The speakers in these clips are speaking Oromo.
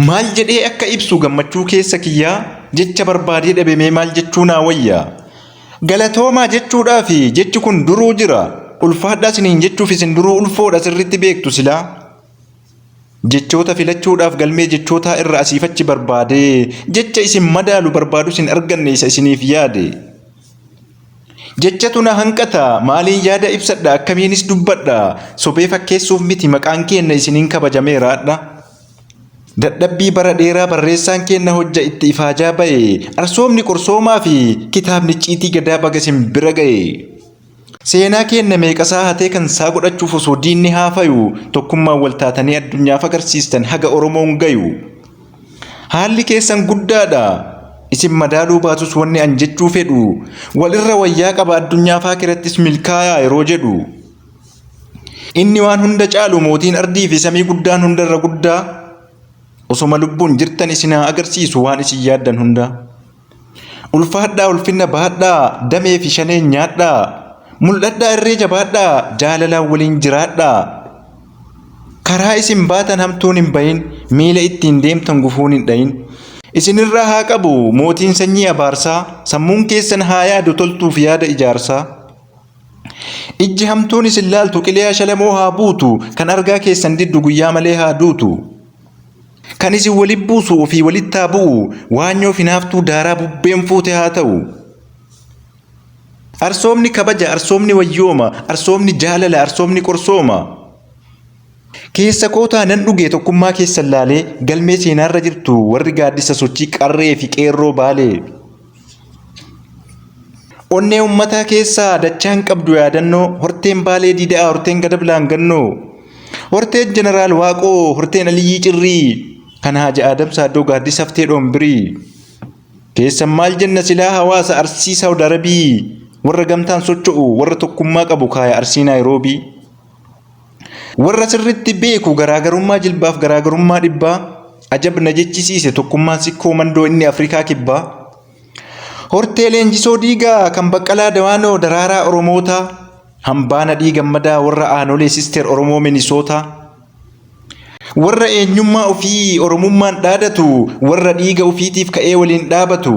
Maal jedhee akka ibsu gammachuu keessa kiyyaa jecha barbaadee dhabamee maal jechuu naa wayyaa. Galatoomaa jechuudhaaf jechi kun duruu jira. Ulfaadhaa isiniin jechuuf isin duruu ulfoodha sirriitti beektu silaa. Jechoota filachuudhaaf galmee jechootaa irra asiifachi barbaadee jecha isin madaalu barbaadu isin arganne isa isiniif yaade. Jechatu na hanqata maaliin yaada ibsadha akkamiinis dubbadha sobee fakkeessuuf miti maqaan kenna isiniin kabajameeraadha. Dadhabbii bara dheeraa barreessaan kenna hojja itti ifaajaa ba'e arsoomni qorsoomaa fi kitaabni ciitii gadaa baga isin bira ga'e. Seenaa kenna meeqasaa hatee kan isaa godhachuuf osoo diinni haafayu tokkummaan waltaatanii addunyaaf agarsiistan haga Oromoon gayu. Haalli keessan guddaadha. Isin madaaluu baatus wanni an jechuu fedhu walirra wayyaa qaba addunyaaf akirattis milkaayaa yeroo jedhu. Inni waan hunda caalu mootiin ardii fi samii guddaan hundarra guddaa osoma lubbuun jirtan isinaa agarsiisu waan isin yaaddan hunda. Ulfaadhaa ulfinna baadhaa damee fi shaneen nyaadhaa mul'adhaa irree jabaadhaa jaalalaan waliin jiraadhaa. Karaa isin baatan hamtuun hin bahin miila ittiin deemtan gufuun hin dhayin. Isinirraa haa qabu mootiin sanyii abaarsaa sammuun keessan haa yaadu toltuuf yaada ijaarsaa. Ijji hamtuun isin laaltu qilee shalamoo haa buutu kan argaa keessan diddu guyyaa malee haa duutu. Kan isin waliin buusu ofii walitti haa bu'u waanyoo finaaftuu daaraa bubbeen fuute haa ta'u. Arsoomni kabaja arsoomni wayyooma arsoomni jaalala arsoomni qorsooma. Keessa kootaa nan dhugee tokkummaa keessan laalee galmee seenaarra jirtu warri gaaddisa sochii qarree fi qeerroo baalee. Onnee uummataa keessaa dachaan qabdu yaadannoo horteen baalee diidaa horteen gadablaan gannoo. Horteen jeneraal Waaqoo horteen Aliyyii Cirrii kan Haaji Aadam Saaddoo gaaddisa haftee dhoombirii. Keessan maal jenna silaa hawaasa Arsii Saawud Arabii warra gamtaan socho'u warra tokkummaa qabu kaaya Arsii Naayiroobii. Warra sirriitti beeku garaagarummaa jilbaaf garaagarummaa dhibbaa ajab na jechisiise tokkummaan sikkoo mandoo inni Afrikaa kibbaa. Hortee leenjisoo diigaa kan Baqqalaa Dawaanoo daraaraa Oromootaa hambaana dhiigammadaa warra aanolee sister Oromoo Minisootaa. Warra eenyummaa ofii Oromummaan dhaadatu warra dhiiga ofiitiif ka'ee waliin dhaabatu.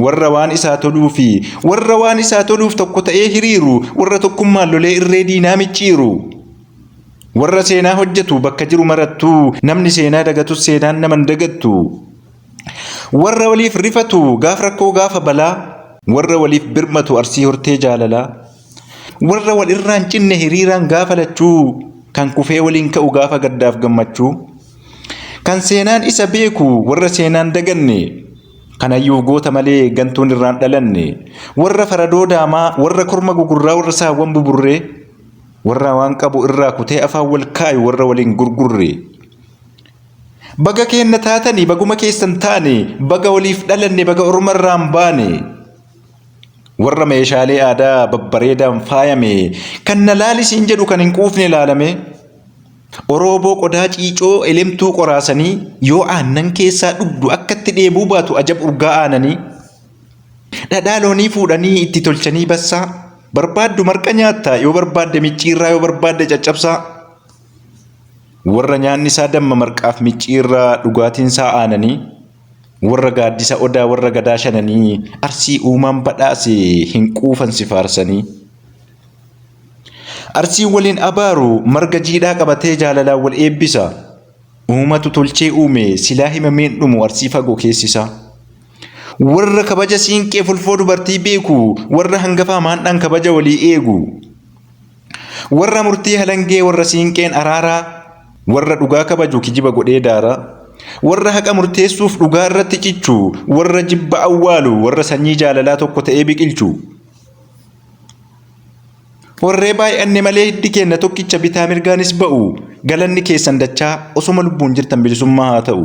Warra waan isaa toluu fi warra waan isaa toluuf tokko ta'ee hiriiru warra tokkummaan lolee irree diinaa micciiru. Warra seenaa hojjetu bakka jiru marattu namni seenaa dagatus seenaan naman dagattu. Warra waliif rifatu gaaf rakkoo gaafa balaa warra waliif birmatu arsii hortee jaalalaa. Warra wal irraan cinne hiriiraan gaafa lachuu kan kufee waliin ka'u gaafa gaddaaf gammachuu. Kan seenaan isa beeku warra seenaan daganne kanayyuuf goota malee gantuun irraan dhalanne. Warra faradoo daamaa warra korma gugurraa warra saawwan buburree. Warra waan qabu irraa kutee afaan wal kaayu warra waliin gurgurre. Baga keenna taatanii baguma keessan taane baga waliif dhalanne baga ormarraan baane. Warra meeshaalee aadaa babbareedaan faayame kan na laalisiin jedhu kan hin quufne laalame. Orooboo qodaa ciicoo elemtuu qoraasanii yoo aannan keessaa dhugdu akkatti dheebuu baatu ajab urgaa aananii. Dhadhaa loonii fuudhanii itti tolchanii bassaa. Barbaaddu marqa nyaattaa yoo barbaadde micciirraa yoo barbaadde caccabsaa. Warra nyaanni isaa damma marqaaf micciirraa dhugaatiin isaa aananii. Warra gaaddisa odaa warra gadaa shananii arsii uumaan badhaase hin quufan si faarsanii. Arsiin waliin abaaru marga jiidhaa qabatee jaalalaan wal eebbisa. Uumatu tolchee uume silaa himameen dhumu arsii fagoo keessisa. Warra kabaja siinqee fulfoo dubartii beeku warra hangafaa maandhaan kabaja walii eegu. Warra murtii halangee warra siinqeen araaraa warra dhugaa kabaju kijiba godhee daara. Warra haqa murteessuuf dhugaa irratti cichu warra jibba awwaalu warra sanyii jaalalaa tokko ta'ee biqilchu. Warree baay'anne malee hiddi kenna tokkicha bitaa mirgaanis ba'u galanni keessan dachaa osoma lubbuun jirtan bilisummaa haa ta'u.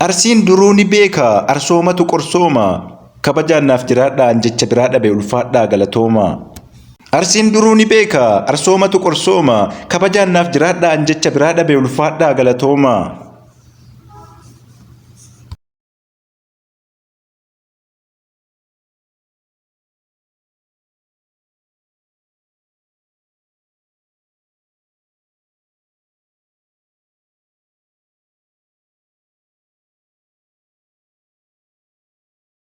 Arsiin duruu ni beeka arsoomatu qorsooma kabajaan naaf jiraadhaa jecha biraa dhabe ulfaadhaa galatooma. Arsiin duruu ni beeka arsoomatu qorsooma kabajaan naaf jiraadhaa jecha biraa dhabe ulfaadhaa galatooma.